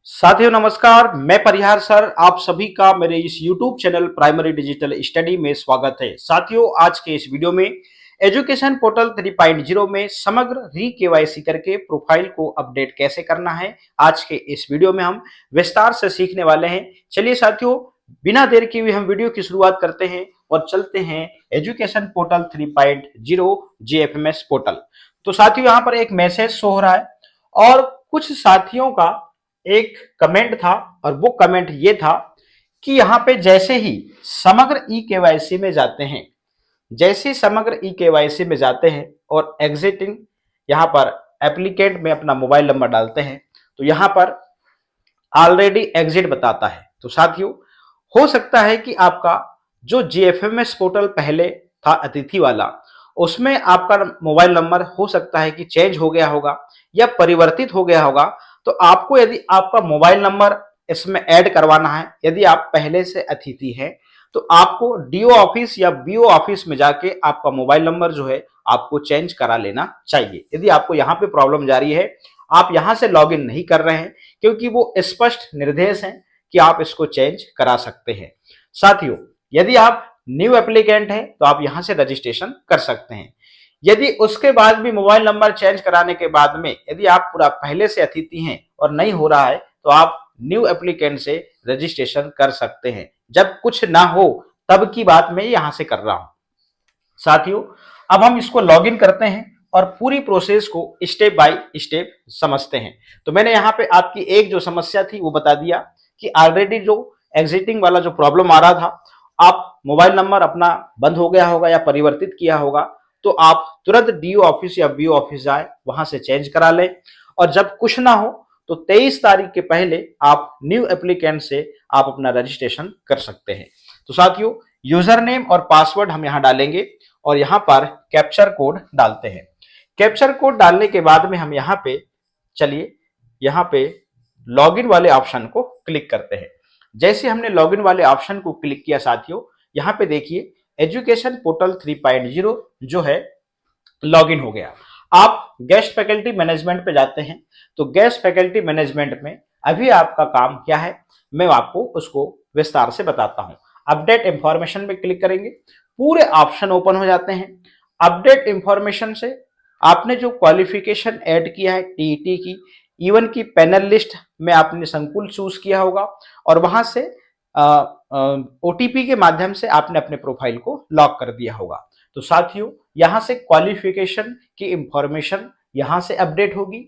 साथियों नमस्कार, मैं परिहार सर आप सभी का मेरे इस YouTube channel primary digital study में स्वागत है। साथियों आज के इस वीडियो में एजुकेशन पोर्टल 3.0 में समग्र री केवाईसी करके प्रोफाइल को अपडेट कैसे करना है, आज के इस वीडियो में हम विस्तार से सीखने वाले हैं। चलिए साथियों बिना देर किए हुए हम वीडियो की शुरुआत करते हैं और चलते हैं एजुकेशन पोर्टल 3.0 JFMS पोर्टल। तो साथियों यहाँ पर एक मैसेज शो हो रहा है और कुछ साथियों का एक कमेंट था और वो कमेंट ये था कि यहाँ पे जैसे ही समग्र ई केवाईसी में जाते हैं, जैसे समग्र ई केवाईसी में जाते हैं और एग्जिटिंग यहाँ पर एप्लीकेंट में अपना मोबाइल नंबर डालते हैं तो यहाँ पर ऑलरेडी एग्जिट बताता है। तो साथियों हो सकता है कि आपका जो जीएफएमएस पोर्टल पहले था अतिथि वाला, उसमें आपका मोबाइल नंबर हो सकता है कि चेंज हो गया होगा या परिवर्तित हो गया होगा। तो आपको यदि आपका मोबाइल नंबर इसमें ऐड करवाना है, यदि आप पहले से अतिथि हैं तो आपको डीओ ऑफिस या बीओ ऑफिस में जाके आपका मोबाइल नंबर जो है आपको चेंज करा लेना चाहिए। यदि आपको यहाँ पे प्रॉब्लम जारी है, आप यहाँ से लॉग इन नहीं कर रहे हैं, क्योंकि वो स्पष्ट निर्देश हैं कि आप इसको चेंज करा सकते हैं। साथियों यदि आप न्यू एप्लीकेंट हैं तो आप यहाँ से रजिस्ट्रेशन कर सकते हैं। यदि उसके बाद भी मोबाइल नंबर चेंज कराने के बाद में यदि आप पूरा पहले से अतिथि हैं और नहीं हो रहा है तो आप न्यू एप्लीकेंट से रजिस्ट्रेशन कर सकते हैं। जब कुछ ना हो तब की बात मैं यहां से कर रहा हूं। साथियों अब हम इसको लॉगिन करते हैं और पूरी प्रोसेस को स्टेप बाय स्टेप समझते हैं। तो मैंने यहाँ पे आपकी एक जो समस्या थी वो बता दिया कि ऑलरेडी जो एग्जिटिंग वाला जो प्रॉब्लम आ रहा था, आप मोबाइल नंबर अपना बंद हो गया होगा या परिवर्तित किया होगा, तो आप तुरंत डीओ ऑफिस या बीओ ऑफिस जाए, वहां से चेंज करा लें। और जब कुछ ना हो तो 23 तारीख के पहले आप न्यू एप्लीकेंट से आप अपना रजिस्ट्रेशन कर सकते हैं। तो साथियों यूजर नेम और पासवर्ड हम यहाँ डालेंगे और यहाँ पर कैप्चर कोड डालते हैं। कैप्चर कोड डालने के बाद में हम यहाँ पे चलिए यहाँ पे लॉगिन वाले ऑप्शन को क्लिक करते हैं। जैसे हमने लॉगिन वाले ऑप्शन को क्लिक किया साथियों, यहाँ पे देखिए एजुकेशन पोर्टल 3.0 जो है लॉगिन हो गया। आप गेस्ट फैकल्टी मैनेजमेंट पे जाते हैं तो गेस्ट फैकल्टी मैनेजमेंट में अभी आपका काम क्या है मैं आपको उसको विस्तार से बताता हूं। अपडेट इंफॉर्मेशन में क्लिक करेंगे, पूरे ऑप्शन ओपन हो जाते हैं। अपडेट इंफॉर्मेशन से आपने जो क्वालिफिकेशन ऐड किया है टीईटी की, इवन की पैनल लिस्ट में आपने संकुल चूज किया होगा और वहां से ओटीपी के माध्यम से आपने अपने प्रोफाइल को लॉक कर दिया होगा। तो साथियों यहां से क्वालिफिकेशन की इंफॉर्मेशन यहां से अपडेट होगी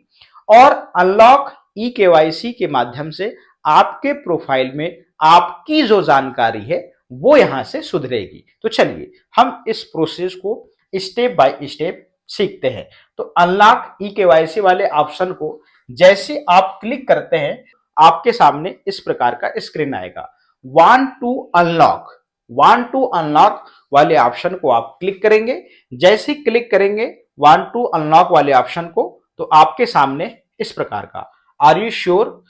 और अनलॉक ई केवाईसी के माध्यम से आपके प्रोफाइल में आपकी जो जानकारी है वो यहां से सुधरेगी। तो चलिए हम इस प्रोसेस को स्टेप बाय स्टेप सीखते हैं। तो अनलॉक ई केवाईसी वाले ऑप्शन को जैसे आप क्लिक करते हैं आपके सामने इस प्रकार का स्क्रीन आएगा। वांट टू अनलॉक वाले ऑप्शन को आप क्लिक करेंगे। जैसे क्लिक करेंगे वांट टू अनलॉक वाले ऑप्शन को तो आपके सामने इस प्रकार का are you sure,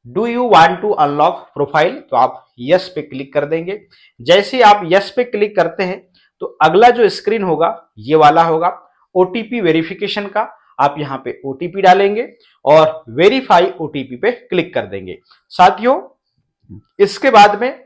do you want to unlock profile, तो आप यस पे क्लिक कर देंगे। जैसे आप यस पे क्लिक करते हैं तो अगला जो स्क्रीन होगा ये वाला होगा ओटीपी वेरिफिकेशन का। आप यहाँ पे ओटीपी डालेंगे और वेरीफाई ओटीपी पे क्लिक कर देंगे। साथियों इसके बाद में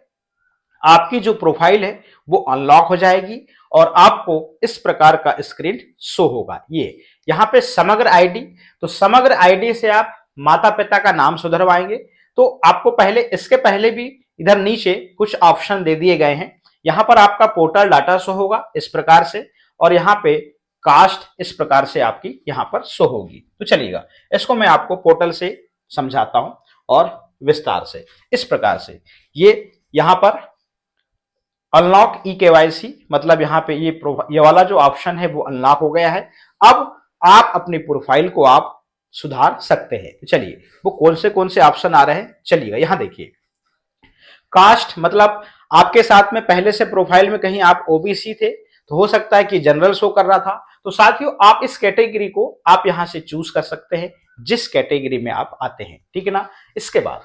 आपकी जो प्रोफाइल है वो अनलॉक हो जाएगी और आपको इस प्रकार का स्क्रीन शो होगा। ये यहाँ पे समग्र आईडी, तो समग्र आईडी से आप माता पिता का नाम सुधरवाएंगे। तो आपको पहले इसके पहले भी इधर नीचे कुछ ऑप्शन दे दिए गए हैं। यहाँ पर आपका पोर्टल डाटा शो होगा इस प्रकार से और यहाँ पे कास्ट इस प्रकार से आपकी यहाँ पर शो होगी। तो चलिएगा इसको मैं आपको पोर्टल से समझाता हूं और विस्तार से। इस प्रकार से ये यहाँ पर अनलॉक ई केवाईसी मतलब यहाँ पे ये वाला जो ऑप्शन है वो अनलॉक हो गया है। अब आप अपनी प्रोफाइल को आप सुधार सकते हैं। तो चलिए वो कौन से ऑप्शन आ रहे हैं, चलिएगा यहाँ देखिए। कास्ट मतलब आपके साथ में पहले से प्रोफाइल में कहीं आप ओबीसी थे तो हो सकता है कि जनरल शो कर रहा था। तो साथियों आप इस कैटेगरी को आप यहां से चूज कर सकते हैं जिस कैटेगरी में आप आते हैं, ठीक है ना। इसके बाद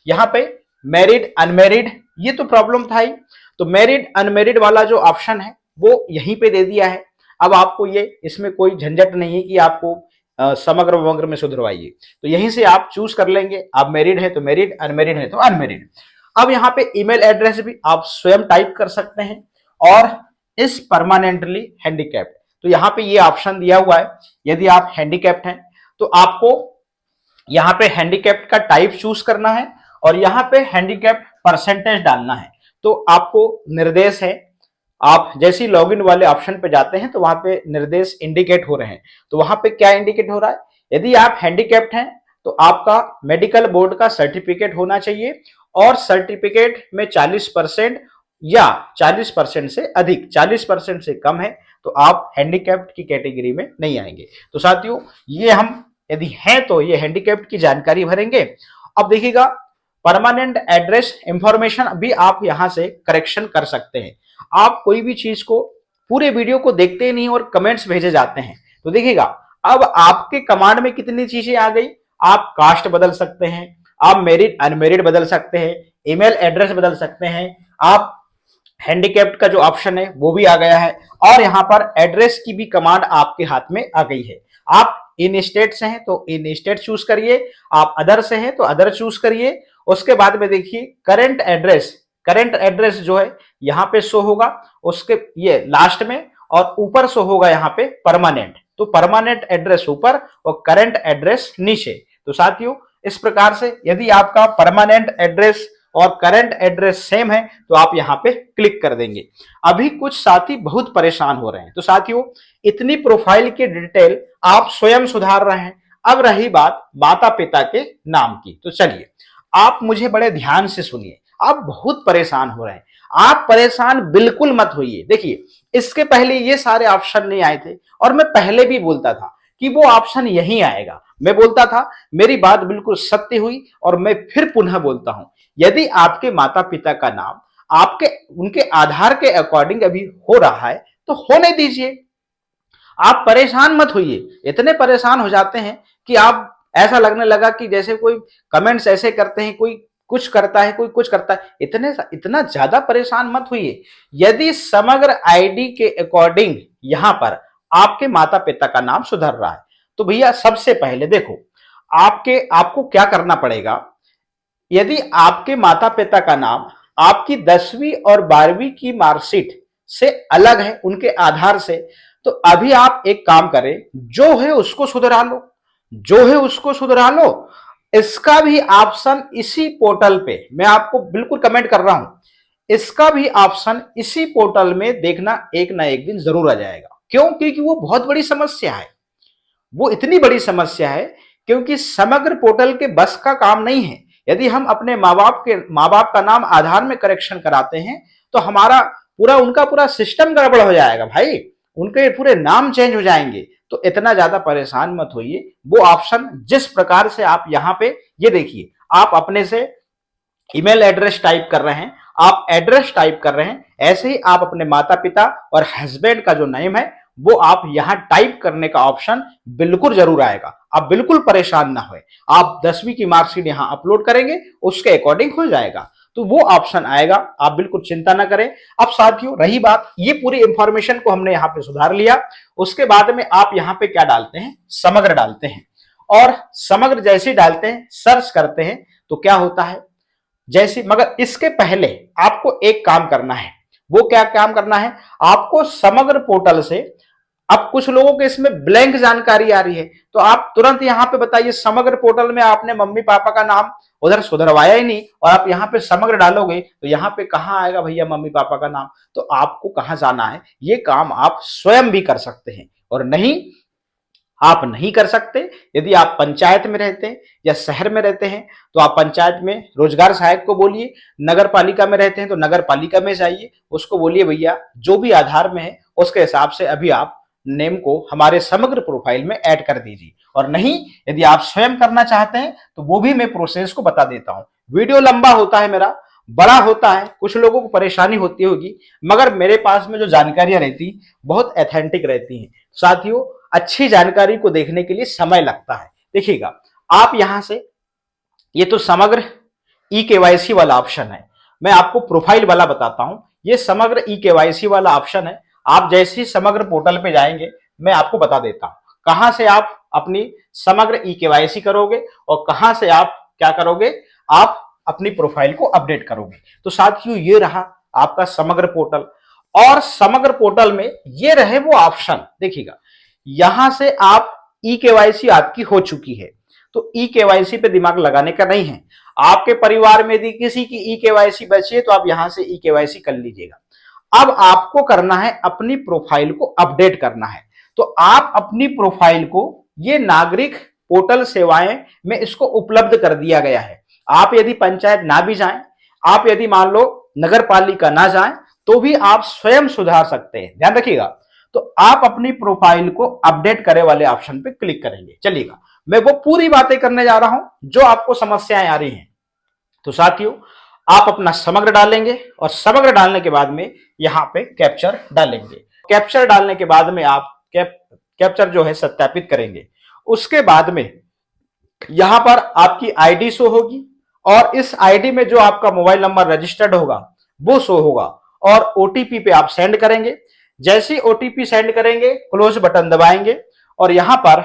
यहाँ पे मैरिड अनमैरिड ये तो प्रॉब्लम था ही, तो मैरिड अनमैरिड वाला जो ऑप्शन है वो यहीं पे दे दिया है। अब आपको ये इसमें कोई झंझट नहीं है कि आपको समग्र वग्र में सुधरवाइए। तो यहीं से आप चूज कर लेंगे, आप मैरिड है तो मैरिड, अनमेरिड है तो अनमेरिड। अब यहाँ पे ईमेल एड्रेस भी आप स्वयं टाइप कर सकते हैं, और इस परमानेंटली हैंडीकैप्ड, तो यहाँ पे ये ऑप्शन दिया हुआ है, यदि आप हैंडीकैप्ड हैं तो आपको यहाँ पे हैंडीकैप्ड का टाइप चूज करना है, और यहाँ पे हैंडीकैप्ड परसेंटेज डालना है। तो आपको निर्देश है, आप जैसे लॉगिन वाले ऑप्शन पे जाते हैं तो वहां पे निर्देश इंडिकेट हो रहे हैं। तो वहां पे क्या इंडिकेट हो रहा है, यदि आप हैंडीकैप्ड हैं तो आपका मेडिकल बोर्ड का सर्टिफिकेट होना चाहिए, और सर्टिफिकेट में 40% या 40% से अधिक, 40% से कम है तो आप हैंडीकैप्ड की कैटेगरी में नहीं आएंगे। तो साथियों, ये हम यदि हैं तो ये हैंडीकैप्ड की जानकारी भरेंगे। अब देखिएगा, परमानेंट एड्रेस इंफॉर्मेशन भी आप यहां से करेक्शन कर सकते हैं। आप कोई भी चीज को पूरे वीडियो को देखते ही नहीं और कमेंट्स भेजे जाते हैं। तो देखिएगा, अब आपके कमांड में कितनी चीजें आ गई। आप कास्ट बदल सकते हैं, आप मेरिड अनमेरिड बदल सकते हैं, ईमेल एड्रेस बदल सकते हैं, आप हैंडीकैप्ड का जो ऑप्शन है वो भी आ गया है, और यहां पर एड्रेस की भी कमांड आपके हाथ में आ गई है। आप इन स्टेट से हैं तो इन स्टेट चूज करिए, आप अदर से हैं तो अदर चूज करिए। उसके बाद में देखिए करंट एड्रेस, करंट एड्रेस जो है यहाँ पे शो होगा, उसके ये लास्ट में, और ऊपर शो होगा यहाँ पे परमानेंट। तो परमानेंट एड्रेस ऊपर और करंट एड्रेस नीचे। तो साथियों, इस प्रकार से यदि आपका परमानेंट एड्रेस और करंट एड्रेस सेम है तो आप यहाँ पे क्लिक कर देंगे। अभी कुछ साथी बहुत परेशान हो रहे हैं। तो साथियों, इतनी प्रोफाइल की डिटेल आप स्वयं सुधार रहे हैं। अब रही बात माता पिता के नाम की, तो चलिए आप मुझे बड़े ध्यान से सुनिए। आप बहुत परेशान हो रहे हैं, आप परेशान बिल्कुल मत होइए। देखिए, इसके पहले ये सारे ऑप्शन नहीं आए थे, और मैं पहले भी बोलता था कि वो ऑप्शन यहीं आएगा। मैं बोलता था, मेरी बात बिल्कुल सत्य हुई, और मैं फिर पुनः बोलता हूं, यदि आपके माता पिता का नाम आपके उनके आधार के अकॉर्डिंग अभी हो रहा है तो होने दीजिए। आप परेशान मत होइए। इतने परेशान हो जाते हैं कि आप ऐसा लगने लगा कि जैसे कोई कमेंट्स ऐसे करते हैं, कोई कुछ करता है, कोई कुछ करता है। इतना ज्यादा परेशान मत होइए। यदि समग्र आईडी के अकॉर्डिंग यहां पर आपके माता पिता का नाम सुधर रहा है तो भैया सबसे पहले देखो, आपको क्या करना पड़ेगा। यदि आपके माता पिता का नाम आपकी 10वीं और 12वीं की मार्कशीट से अलग है उनके आधार से, तो अभी आप एक काम करें, जो है उसको सुधरा लो, जो है उसको सुधरा लो। इसका भी ऑप्शन इसी पोर्टल पे, मैं आपको बिल्कुल कमेंट कर रहा हूं, इसका भी ऑप्शन इसी पोर्टल में देखना, एक ना एक दिन जरूर आ जाएगा। क्यों? क्योंकि वो बहुत बड़ी समस्या है। वो इतनी बड़ी समस्या है क्योंकि समग्र पोर्टल के बस का काम नहीं है। यदि हम अपने माँ बाप का नाम आधार में करेक्शन कराते हैं तो हमारा उनका पूरा सिस्टम गड़बड़ हो जाएगा भाई, उनके पूरे नाम चेंज हो जाएंगे। तो इतना ज्यादा परेशान मत होइए। वो ऑप्शन जिस प्रकार से आप यहाँ पे ये देखिए, आप अपने से ईमेल एड्रेस टाइप कर रहे हैं, आप एड्रेस टाइप कर रहे हैं, ऐसे ही आप अपने माता पिता और हस्बैंड का जो नेम है वो आप यहां टाइप करने का ऑप्शन बिल्कुल जरूर आएगा। आप बिल्कुल परेशान ना होए। आप 10वीं की मार्कशीट यहां अपलोड करेंगे, उसके अकॉर्डिंग हो जाएगा। तो वो ऑप्शन आएगा, आप बिल्कुल चिंता ना करें। अब साथियों, रही बात, ये पूरी इंफॉर्मेशन को हमने यहाँ पे सुधार लिया। उसके बाद में आप यहाँ पे क्या डालते हैं, समग्र डालते हैं, और समग्र जैसे डालते हैं, सर्च करते हैं तो क्या होता है जैसे, मगर इसके पहले आपको एक काम करना है। वो क्या काम करना है, आपको समग्र पोर्टल से, अब कुछ लोगों के इसमें ब्लैंक जानकारी आ रही है तो आप तुरंत यहां पे बताइए, समग्र पोर्टल में आपने मम्मी पापा का नाम उधर सुधरवाया ही नहीं और आप यहां पे समग्र डालोगे तो यहां पे कहां आएगा भैया मम्मी पापा का नाम। तो आपको कहां जाना है, ये काम आप स्वयं भी कर सकते हैं। और नहीं, आप नहीं कर सकते, यदि आप पंचायत में रहते हैं या शहर में रहते हैं तो आप पंचायत में रोजगार सहायक को बोलिए, नगर पालिका में रहते हैं तो नगर पालिका में जाइए, उसको बोलिए भैया जो भी आधार में है उसके हिसाब से अभी आप नेम को हमारे समग्र प्रोफाइल में ऐड कर दीजिए। और नहीं, यदि आप स्वयं करना चाहते हैं तो वो भी मैं प्रोसेस को बता देता हूं। वीडियो लंबा होता है, मेरा बड़ा होता है, कुछ लोगों को परेशानी होती होगी, मगर मेरे पास में जो जानकारियां रहती बहुत ऑथेंटिक रहती हैं। साथियों, अच्छी जानकारी को देखने के लिए समय लगता है। देखिएगा, आप यहां से, ये तो समग्र ई केवाईसी वाला ऑप्शन है, मैं आपको प्रोफाइल वाला बताता हूं। ये समग्र ई केवाईसी वाला ऑप्शन है। आप जैसे ही समग्र पोर्टल पे जाएंगे मैं आपको बता देता हूं कहां से आप अपनी समग्र ई केवाईसी करोगे और कहां से आप क्या करोगे, आप अपनी प्रोफाइल को अपडेट करोगे। तो साथियों ये रहा आपका समग्र पोर्टल। और समग्र पोर्टल में ये रहे वो ऑप्शन, देखिएगा यहां से आप ई केवाईसी आपकी हो चुकी है, तो ई केवाईसी पे दिमाग लगाने का नहीं है। आपके परिवार में यदि किसी की ई केवाईसी बची है तो आप यहां से ई केवाईसी कर लीजिएगा। अब आपको करना है अपनी प्रोफाइल को अपडेट करना है। तो आप अपनी प्रोफाइल को ये नागरिक पोर्टल सेवाएं में इसको उपलब्ध कर दिया गया है। आप यदि पंचायत ना भी जाएं, आप यदि मान लो नगर पालिका ना जाएं, तो भी आप स्वयं सुधार सकते हैं, ध्यान रखिएगा। तो आप अपनी प्रोफाइल को अपडेट करे वाले ऑप्शन पे क्लिक करेंगे। चलिएगा मैं वो पूरी बातें करने जा रहा हूं जो आपको समस्याएं आ रही हैं। तो साथियों आप अपना समग्र डालेंगे और समग्र डालने के बाद में यहां पे कैप्चर डालेंगे। कैप्चर डालने के बाद में आप कैप्चर जो है सत्यापित करेंगे। उसके बाद में यहां पर आपकी आईडी शो होगी और इस आईडी में जो आपका मोबाइल नंबर रजिस्टर्ड होगा वो शो होगा और ओटीपी पे आप सेंड करेंगे। जैसे ओटीपी सेंड करेंगे क्लोज बटन दबाएंगे और यहां पर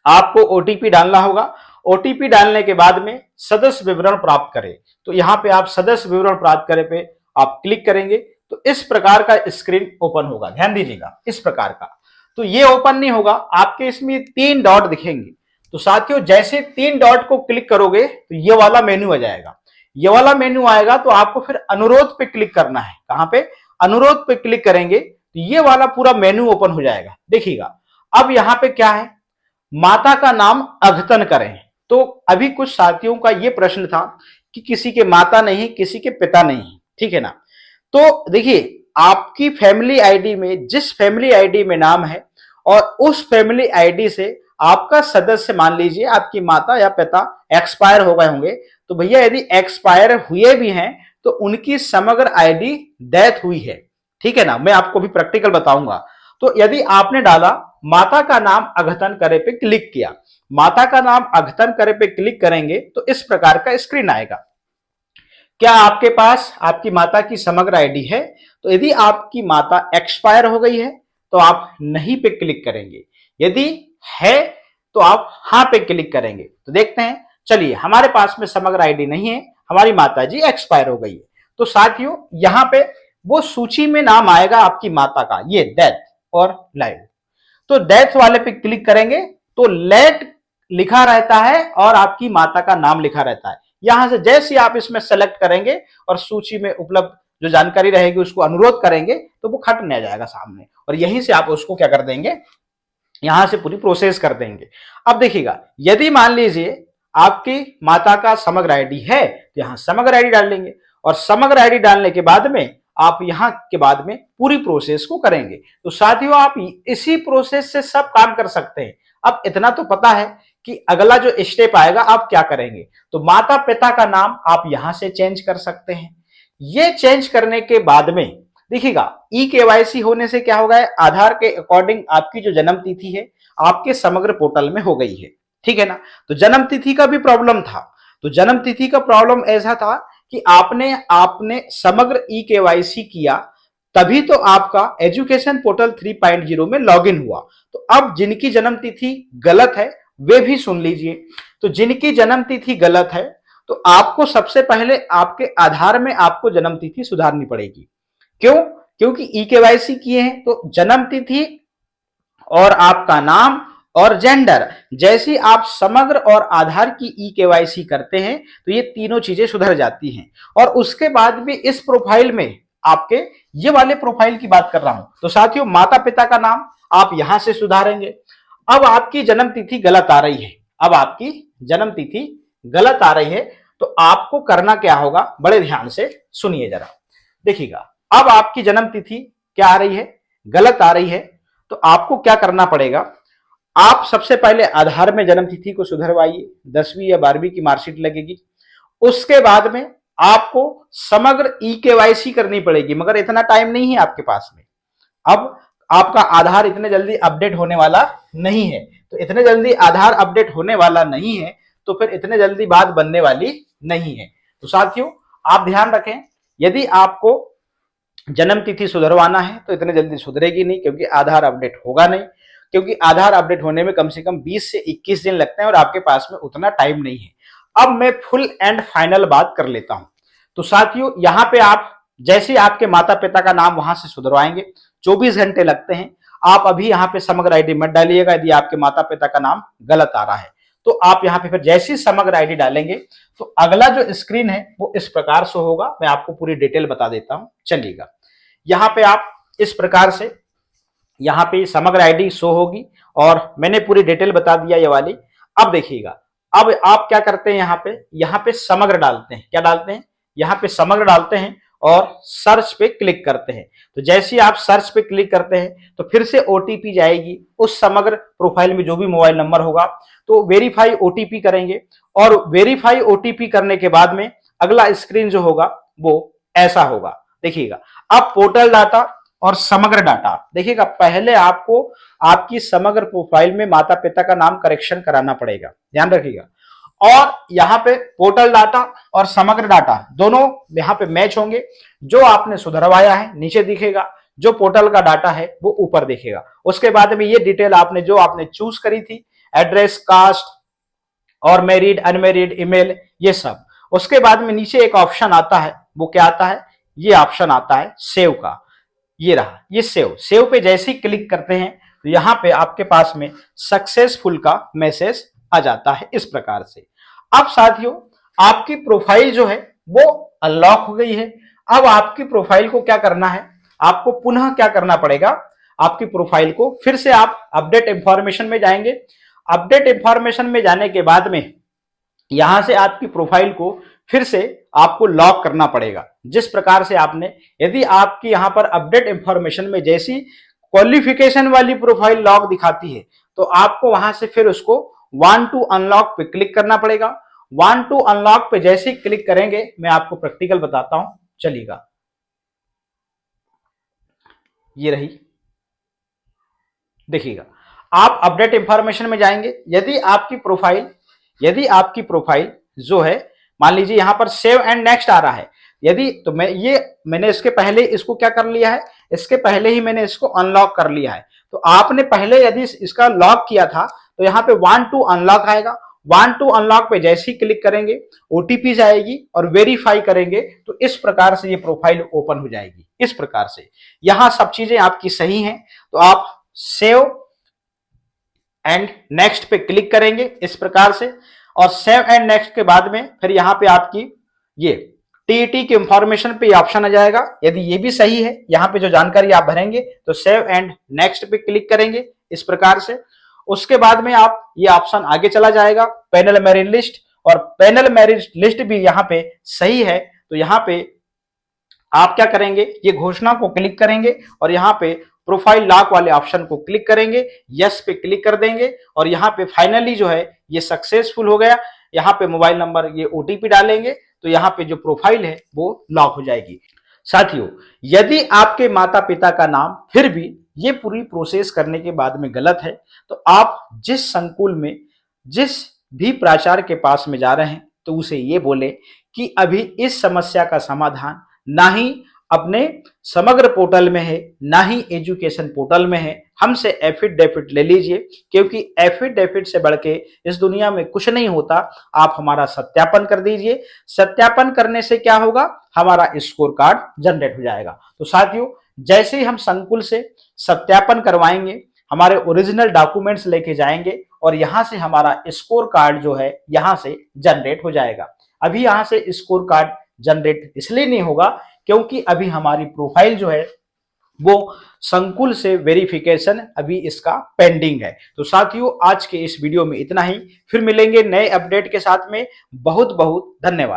आपको ओटीपी डालना होगा। ओटीपी डालने के बाद में सदस्य विवरण प्राप्त करें, तो यहां पे आप सदस्य विवरण प्राप्त करें पे आप क्लिक करेंगे तो इस प्रकार का स्क्रीन ओपन होगा। ध्यान दीजिएगा इस प्रकार का। तो ये ओपन नहीं होगा, आपके इसमें 3 डॉट दिखेंगे। तो साथियों जैसे 3 डॉट को क्लिक करोगे तो ये वाला मेन्यू आ जाएगा। ये वाला मेन्यू आएगा तो आपको फिर अनुरोध पे क्लिक करना है। कहां पे? अनुरोध पे क्लिक करेंगे तो ये वाला पूरा मेन्यू ओपन हो जाएगा। देखिएगा अब यहां पे क्या है, माता का नाम अद्यतन करें। तो अभी कुछ साथियों का ये प्रश्न था कि किसी के माता नहीं, किसी के पिता नहीं, ठीक है ना। तो देखिए आपकी फैमिली आईडी में जिस फैमिली आईडी में नाम है और उस फैमिली आईडी से आपका सदस्य मान लीजिए आपकी माता या पिता एक्सपायर हो गए होंगे, तो भैया यदि एक्सपायर हुए भी हैं तो उनकी समग्र आईडी डेथ हुई है, ठीक है ना। मैं आपको भी प्रैक्टिकल बताऊंगा। तो यदि आपने डाला माता का नाम अद्यतन करे पे क्लिक किया, माता का नाम अद्यतन करे पे क्लिक करेंगे तो इस प्रकार का स्क्रीन आएगा। क्या आपके पास आपकी माता की समग्र आईडी है? तो यदि आपकी माता एक्सपायर हो गई है तो आप नहीं पे क्लिक करेंगे, यदि है तो आप हां पे क्लिक करेंगे। तो देखते हैं, चलिए हमारे पास में समग्र आईडी नहीं है, हमारी माता जी एक्सपायर हो गई है। तो साथियों यहां पे वो सूची में नाम आएगा आपकी माता का, ये डेथ और लाइव। तो डेथ वाले पे क्लिक करेंगे तो लेट लिखा रहता है और आपकी माता का नाम लिखा रहता है। यहां से जैसे आप इसमें सेलेक्ट करेंगे और सूची में उपलब्ध जो जानकारी रहेगी उसको अनुरोध करेंगे तो वो खटने आ जाएगा सामने और यहीं से आप उसको क्या कर देंगे, यहां से पूरी प्रोसेस कर देंगे। अब देखिएगा यदि मान लीजिए आपकी माता का समग्र आईडी है तो यहां समग्र आईडी डाल लेंगे और समग्र आईडी डालने के बाद में आप यहां के बाद में पूरी प्रोसेस को करेंगे। तो साथियों आप इसी प्रोसेस से सब काम कर सकते हैं। अब इतना तो पता है कि अगला जो स्टेप आएगा आप क्या करेंगे। तो माता पिता का नाम आप यहां से चेंज कर सकते हैं। ये चेंज करने के बाद में देखिएगा ई केवाईसी होने से क्या होगा, आधार के अकॉर्डिंग आपकी जो जन्म तिथि है आपके समग्र पोर्टल में हो गई है, ठीक है ना। तो जन्म तिथि का भी प्रॉब्लम था। तो जन्म तिथि का प्रॉब्लम ऐसा था कि आपने समग्र ई केवाईसी किया तभी तो आपका एजुकेशन पोर्टल 3.0 में लॉगिन हुआ। तो अब जिनकी जन्म तिथि गलत है वे भी सुन लीजिए। तो जिनकी जन्म तिथि गलत है तो आपको सबसे पहले आपके आधार में आपको जन्म तिथि सुधारनी पड़ेगी। क्यों? क्योंकि ई केवाईसी किए हैं तो जन्म तिथि और आपका नाम और जेंडर जैसी आप समग्र और आधार की ई केवाईसी करते हैं तो ये तीनों चीजें सुधर जाती हैं। और उसके बाद भी इस प्रोफाइल में आपके ये वाले प्रोफाइल की बात कर रहा हूं। तो साथियों माता पिता का नाम आप यहां से सुधारेंगे। अब आपकी जन्म तिथि गलत आ रही है, अब आपकी जन्म तिथि गलत आ रही है तो आपको करना क्या होगा, बड़े ध्यान से सुनिए जरा। देखिएगा अब आपकी जन्म तिथि क्या आ रही है, गलत आ रही है। तो आपको क्या करना पड़ेगा, आप सबसे पहले आधार में जन्म तिथि को सुधरवाइए, 10वीं या 12वीं की मार्कशीट लगेगी। उसके बाद में आपको समग्र ई केवाईसी करनी पड़ेगी, मगर इतना टाइम नहीं है आपके पास में। अब आपका आधार इतने जल्दी अपडेट होने वाला नहीं है। तो इतने जल्दी आधार अपडेट होने वाला नहीं है तो फिर इतने जल्दी बात बनने वाली नहीं है। तो साथियों आप ध्यान रखें, यदि आपको जन्म तिथि सुधरवाना है तो इतने जल्दी सुधरेगी नहीं क्योंकि आधार अपडेट होगा नहीं। क्योंकि आधार अपडेट होने में कम से कम 20 से 21 दिन लगते हैं और आपके पास में उतना टाइम नहीं है। अब मैं फुल एंड फाइनल बात कर लेता हूं। तो साथियों, यहां पे आप जैसे आपके माता पिता का नाम वहां से सुधरवाएंगे 24 घंटे लगते हैं। आप अभी यहाँ पे समग्र आईडी मत डालिएगा यदि आपके माता पिता का नाम गलत आ रहा है। तो आप यहाँ पे फिर जैसी समग्र आईडी डालेंगे तो अगला जो स्क्रीन है वो इस प्रकार से होगा। मैं आपको पूरी डिटेल बता देता हूं, चलिएगा। यहाँ पे आप इस प्रकार से यहाँ पे समग्र आईडी शो होगी और मैंने पूरी डिटेल बता दिया ये वाली। अब देखिएगा, अब आप क्या करते हैं, यहाँ पे समग्र डालते हैं। क्या डालते हैं? यहाँ पे समग्र डालते हैं और सर्च पे क्लिक करते हैं। तो जैसे ही आप सर्च पे क्लिक करते हैं तो फिर से ओटीपी जाएगी उस समग्र प्रोफाइल में जो भी मोबाइल नंबर होगा। तो वेरीफाई ओटीपी करेंगे और वेरीफाई ओटीपी करने के बाद में अगला स्क्रीन जो होगा वो ऐसा होगा। देखिएगा, अब पोर्टल डाटा और समग्र डाटा देखिएगा। पहले आपको आपकी समग्र प्रोफाइल में माता पिता का नाम करेक्शन कराना पड़ेगा, ध्यान रखिएगा। और यहाँ पे पोर्टल डाटा और समग्र डाटा दोनों यहाँ पे मैच होंगे। जो आपने सुधरवाया है नीचे दिखेगा, जो पोर्टल का डाटा है वो ऊपर दिखेगा। उसके बाद में ये डिटेल आपने जो आपने चूज करी थी, एड्रेस, कास्ट और मैरिड, अनमैरिड, ईमेल, ये सब। उसके बाद में नीचे एक ऑप्शन आता है, वो क्या आता है? ये ऑप्शन आता है सेव का। ये रहा, ये सेव पे जैसे ही क्लिक करते हैं तो यहाँ पे आपके पास में सक्सेसफुल का मैसेज आ जाता है इस प्रकार से। अब साथियों, आपकी प्रोफाइल जो है वो अनलॉक हो गई है। अब आपकी प्रोफाइल को क्या करना है? आपको पुनः क्या करना पड़ेगा? आपकी प्रोफाइल को फिर से आप अपडेट इंफॉर्मेशन में जाएंगे। अपडेट इंफॉर्मेशन में जाने के बाद में यहां से आपकी प्रोफाइल को फिर से आपको लॉक करना पड़ेगा। जिस प्रकार से आपने, यदि आपकी यहां पर अपडेट इंफॉर्मेशन में जैसी क्वालिफिकेशन वाली प्रोफाइल लॉक दिखाती है तो आपको वहां से फिर उसको वन टू अनलॉक पे क्लिक करना पड़ेगा। वन टू अनलॉक पे जैसे ही क्लिक करेंगे, मैं आपको प्रैक्टिकल बताता हूं, चलिएगा। ये रही, देखिएगा। आप अपडेट इंफॉर्मेशन में जाएंगे। यदि आपकी प्रोफाइल जो है, मान लीजिए यहां पर सेव एंड नेक्स्ट आ रहा है, यदि तो मैंने इसके पहले इसको क्या कर लिया है, इसके पहले ही मैंने इसको अनलॉक कर लिया है। तो आपने पहले यदि इसका लॉक किया था तो यहाँ पे वन टू अनलॉक आएगा। वन टू अनलॉक पे जैसे ही क्लिक करेंगे ओटीपी जाएगी और वेरीफाई करेंगे तो इस प्रकार से ये प्रोफाइल ओपन हो जाएगी। इस प्रकार से यहां सब चीजें आपकी सही हैं तो आप सेव एंड नेक्स्ट पे क्लिक करेंगे इस प्रकार से। और सेव एंड नेक्स्ट के बाद में फिर यहाँ पे आपकी ये टीईटी की इंफॉर्मेशन पे ऑप्शन आ जाएगा। यदि ये भी सही है, यहाँ पे जो जानकारी आप भरेंगे तो सेव एंड नेक्स्ट पे क्लिक करेंगे इस प्रकार से। उसके बाद में आप ये ऑप्शन आगे चला जाएगा, पैनल मैरिज लिस्ट, और पैनल मैरिज लिस्ट भी यहाँ पे सही है तो यहाँ पे आप क्या करेंगे, ये घोषणा को क्लिक करेंगे और यहाँ पे प्रोफाइल लॉक वाले ऑप्शन को क्लिक करेंगे, यस पे क्लिक कर देंगे और यहाँ पे फाइनली जो है ये सक्सेसफुल हो गया। यहाँ पे मोबाइल नंबर, ये ओटीपी डालेंगे तो यहाँ पे जो प्रोफाइल है वो लॉक हो जाएगी। साथियों, यदि आपके माता पिता का नाम फिर भी ये पूरी प्रोसेस करने के बाद में गलत है तो आप जिस संकुल में, जिस भी प्राचार्य के पास में जा रहे हैं तो उसे ये बोले कि अभी इस समस्या का समाधान ना ही अपने समग्र पोर्टल में है, ना ही एजुकेशन पोर्टल में है, हमसे एफिडेविट ले लीजिए, क्योंकि एफिडेविट से बढ़ के इस दुनिया में कुछ नहीं होता। आप हमारा सत्यापन कर दीजिए। सत्यापन करने से क्या होगा, हमारा स्कोर कार्ड जनरेट हो जाएगा। तो साथियों, जैसे ही हम संकुल से सत्यापन करवाएंगे, हमारे ओरिजिनल डॉक्यूमेंट्स लेके जाएंगे और यहां से हमारा स्कोर कार्ड जो है यहां से जनरेट हो जाएगा। अभी यहां से स्कोर कार्ड जनरेट इसलिए नहीं होगा क्योंकि अभी हमारी प्रोफाइल जो है वो संकुल से वेरिफिकेशन अभी इसका पेंडिंग है। तो साथियों, आज के इस वीडियो में इतना ही। फिर मिलेंगे नए अपडेट के साथ में। बहुत बहुत धन्यवाद।